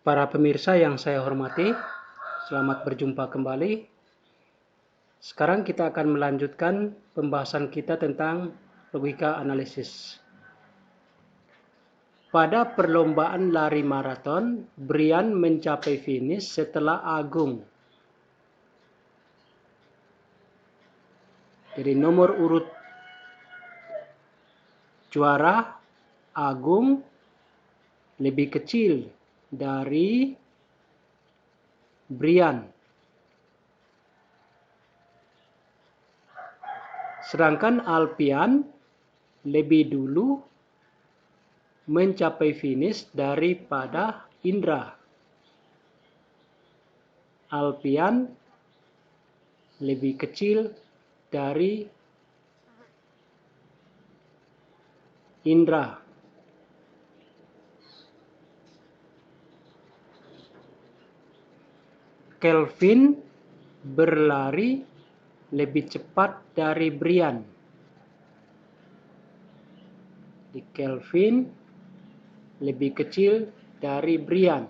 Para pemirsa yang saya hormati, selamat berjumpa kembali. Sekarang kita akan melanjutkan pembahasan kita tentang logika analisis. Pada perlombaan lari maraton, Brian mencapai finish setelah Agung. Jadi nomor urut juara Agung lebih kecil dari Brian. Sedangkan Alpian lebih dulu mencapai finish daripada Indra. Alpian lebih kecil dari Indra. Kelvin berlari lebih cepat dari Brian. Di Kelvin lebih kecil dari Brian.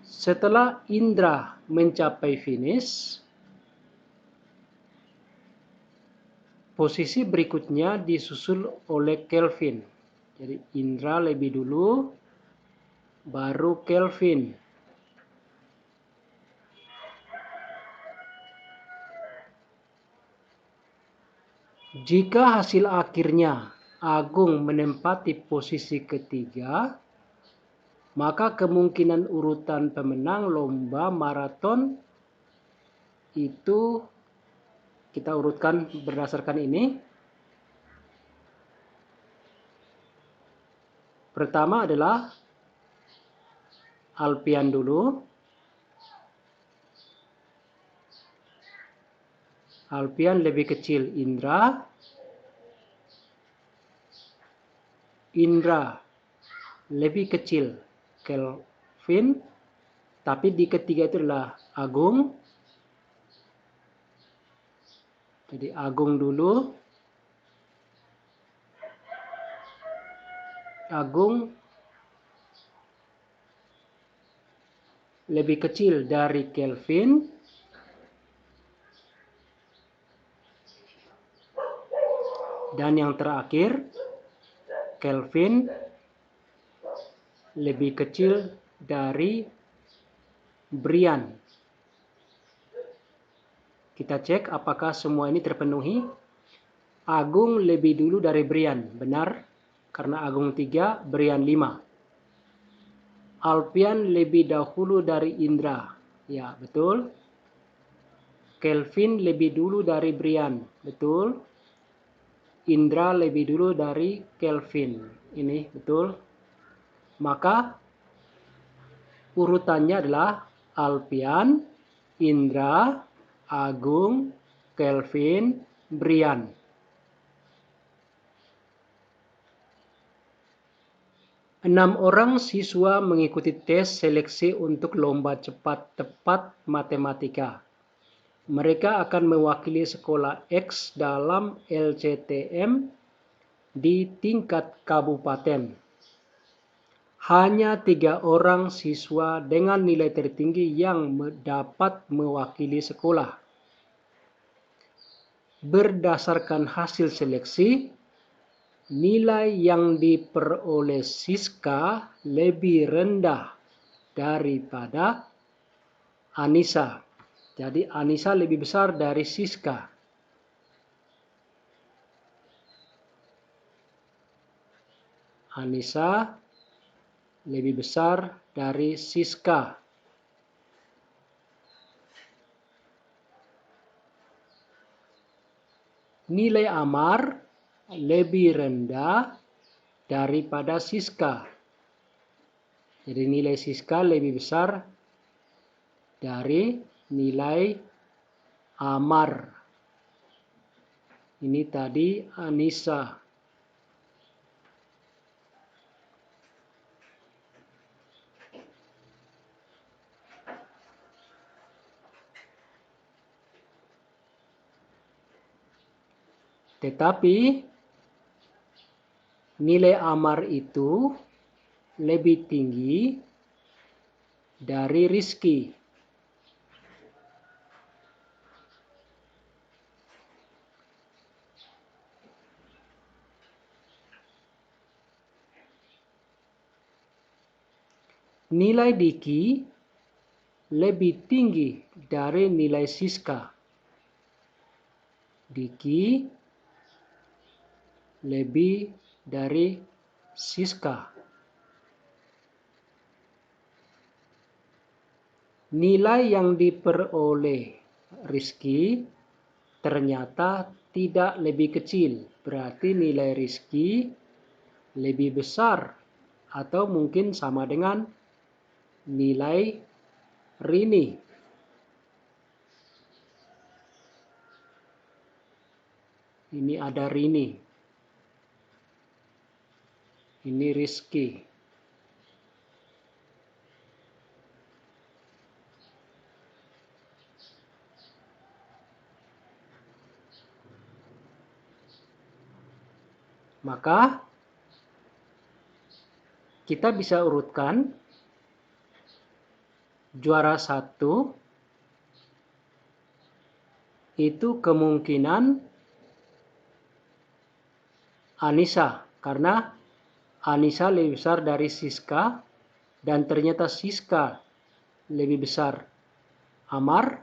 Setelah Indra mencapai finish, posisi berikutnya disusul oleh Kelvin. Jadi Indra lebih dulu, baru Kelvin. Jika hasil akhirnya Agung menempati posisi ketiga, maka kemungkinan urutan pemenang lomba maraton itu kita urutkan berdasarkan ini. Pertama adalah Alpian dulu. Alpian lebih kecil Indra. Indra lebih kecil Kelvin. Tapi di ketiga itu adalah Agung. Jadi Agung dulu. Agung lebih kecil dari Kelvin. Dan yang terakhir, Kelvin lebih kecil dari Brian. Kita cek apakah semua ini terpenuhi. Agung lebih dulu dari Brian. Benar, karena Agung 3, Brian 5. Alpian lebih dahulu dari Indra. Ya, betul. Kelvin lebih dulu dari Brian. Betul. Indra lebih dulu dari Kelvin. Ini betul. Maka urutannya adalah Alpian, Indra, Agung, Kelvin, Brian. Enam orang siswa mengikuti tes seleksi untuk lomba cepat tepat matematika. Mereka akan mewakili sekolah X dalam LCTM di tingkat kabupaten. Hanya 3 orang siswa dengan nilai tertinggi yang dapat mewakili sekolah. Berdasarkan hasil seleksi, nilai yang diperoleh Siska lebih rendah daripada Anissa. Jadi Anissa lebih besar dari Siska. Anissa lebih besar dari Siska. Nilai Amar lebih rendah daripada Siska. Jadi nilai Siska lebih besar dari nilai Amar. Ini tadi Anissa. Tetapi nilai Amar itu lebih tinggi dari Rizky. Nilai Diki lebih tinggi dari nilai Siska. Diki lebih dari Siska. Nilai yang diperoleh Rizky ternyata tidak lebih kecil. Berarti nilai Rizky lebih besar atau mungkin sama dengan nilai Rini. Ini ada Rini. Ini Rizky. Maka kita bisa urutkan juara 1 itu kemungkinan Anissa, karena Anissa lebih besar dari Siska dan ternyata Siska lebih besar Amar.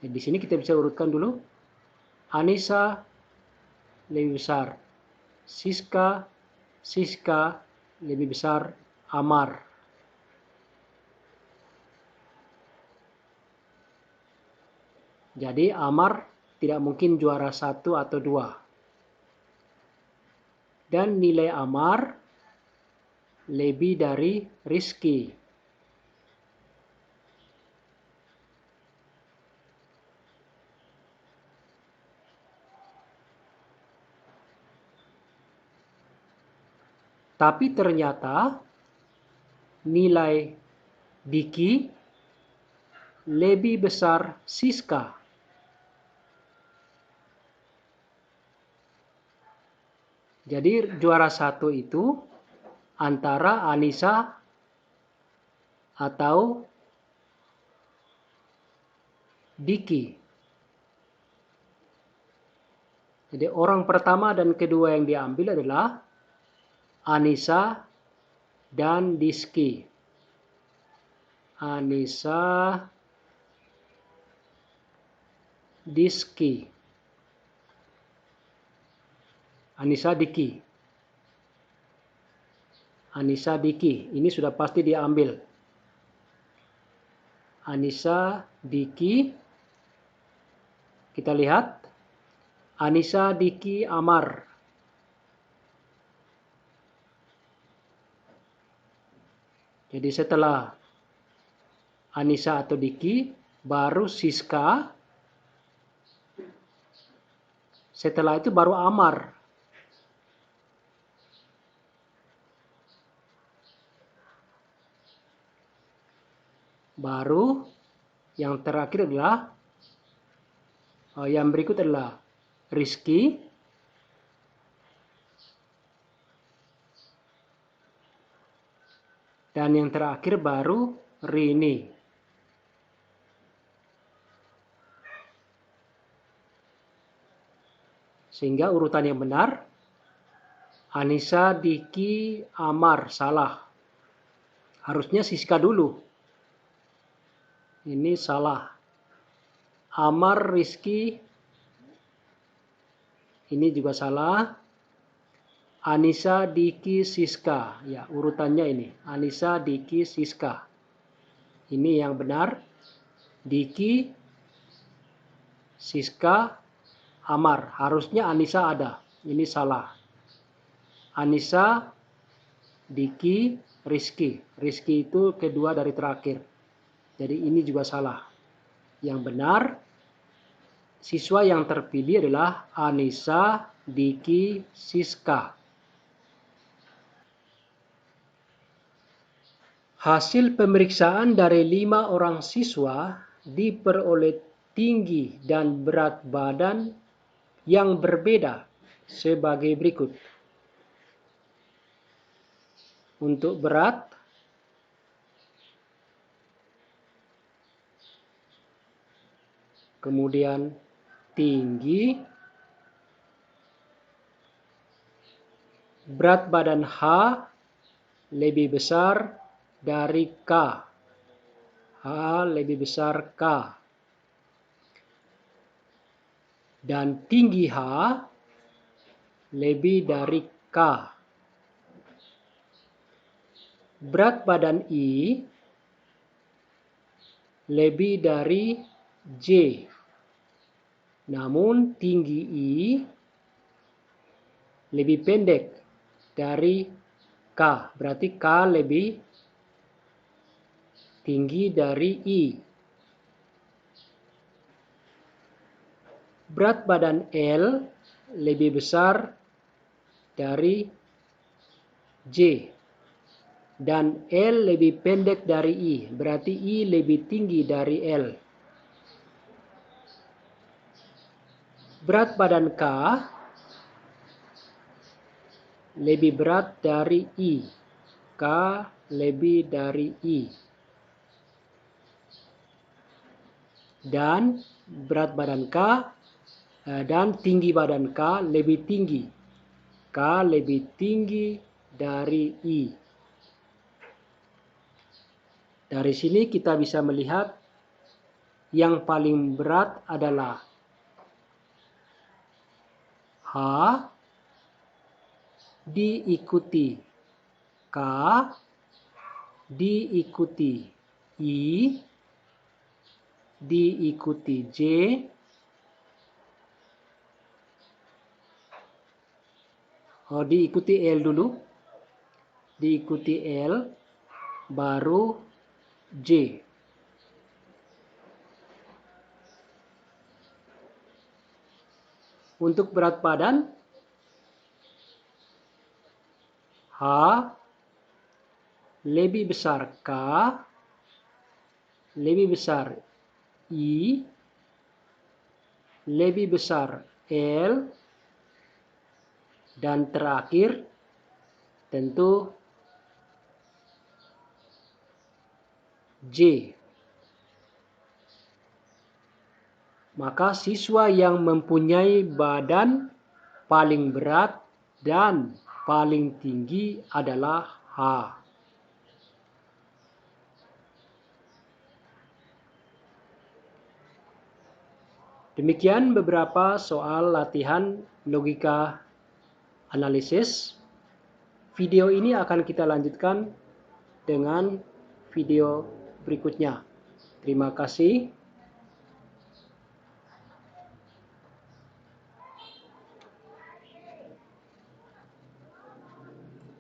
Di sini kita bisa urutkan dulu. Anissa lebih besar Siska, Siska lebih besar Amar. Jadi Amar tidak mungkin juara 1 atau 2. Dan nilai Amar lebih dari Rizky. Tapi ternyata nilai Diki lebih besar Siska. Jadi juara 1 itu antara Anissa atau Diki. Jadi orang pertama dan kedua yang diambil adalah Anissa dan Diski. Anissa, Diski. Anissa, Diki. Anissa, Diki. Ini sudah pasti diambil. Anissa, Diki. Kita lihat. Anissa, Diki, Amar. Jadi setelah Anissa atau Diki, baru Siska. Setelah itu baru Amar. Baru yang terakhir adalah yang berikut adalah Rizky. Dan yang terakhir baru Rini. Sehingga urutan yang benar Anissa, Diki, Amar. Salah. Harusnya Siska dulu. Ini salah. Amar, Rizky. Ini juga salah. Anissa, Diki, Siska. Ya, urutannya ini. Anissa, Diki, Siska. Ini yang benar. Diki, Siska, Amar. Harusnya Anissa ada. Ini salah. Anissa, Diki, Rizky. Rizky itu kedua dari terakhir. Jadi ini juga salah. Yang benar, siswa yang terpilih adalah Anissa, Diki, Siska. Hasil pemeriksaan dari 5 orang siswa diperoleh tinggi dan berat badan yang berbeda sebagai berikut. Untuk berat, kemudian tinggi, berat badan H lebih besar dari K. H lebih besar K. Dan tinggi H lebih dari K. Berat badan I lebih dari J. Namun tinggi I lebih pendek dari K. Berarti K lebih tinggi dari I. Berat badan L lebih besar dari J. Dan L lebih pendek dari I. Berarti I lebih tinggi dari L. Berat badan K lebih berat dari I. K lebih dari I. Dan berat badan K dan tinggi badan K lebih tinggi. K lebih tinggi dari I. Dari sini kita bisa melihat yang paling berat adalah H diikuti K, diikuti I, diikuti J, diikuti L dulu, diikuti L, baru J. Untuk berat badan, H lebih besar K, lebih besar I, lebih besar L, dan terakhir tentu J. Maka siswa yang mempunyai badan paling berat dan paling tinggi adalah H. Demikian beberapa soal latihan logika analisis. Video ini akan kita lanjutkan dengan video berikutnya. Terima kasih.